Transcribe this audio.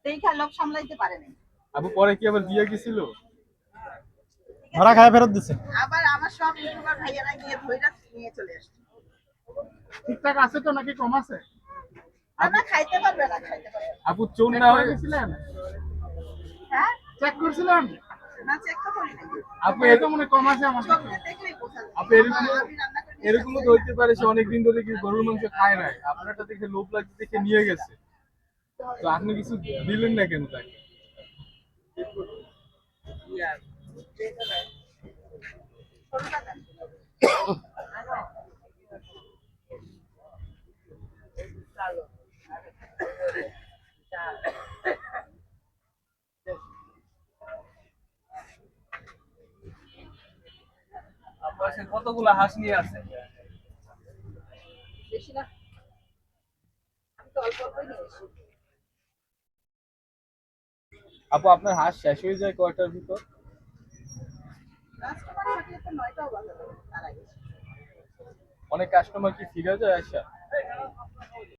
দেখা লোক সামলাইতে পারে নাই। আপু পরে কি আবার দিয়ে গেছিল? ধরা খায় ফেরত দিছে। আবার আমার সব ইউটিউবার ভাইয়ারা গিয়ে ধইরা নিয়ে চলে আসছে। ঠিকঠাক আছে তো নাকি কম আছে? না না, খাইতে পারবে না, খাইতে পারবে না। আপু চোর না হয়ে গেছিলেন? হ্যাঁ, চেক করছিলেন? না চেক তো করি নাই। আপু এই তো মনে হয় কম আছে আমার চোখ কাছে। দিয়ে দেখলেই বোঝা যায়। আপু এরকম আমি রান্না করে নিয়ে এরকমও তো হইতে পারে সে অনেকদিন ধরে কি গরুর মাংস খায় নাই, আপনারটা দেখে লোভ লাগছে দেখে নিয়ে গেছে, তো আপনি কিছু দিলেন না কেন তাকে? ছোটটা দেন। আপু আজকে কতগুলো হাঁস নিয়ে আসেন? বেশি না, আমি তো অল্প অল্পই নিয়ে এসেছি। আপু আপনার হাঁস শেষ হয়ে যায় কয়টার ভিতর? কাস্টমার থাকলে তো 9টাও বাজে তার আগে। অনেক কাস্টমার কি ফিরে যায় আসা?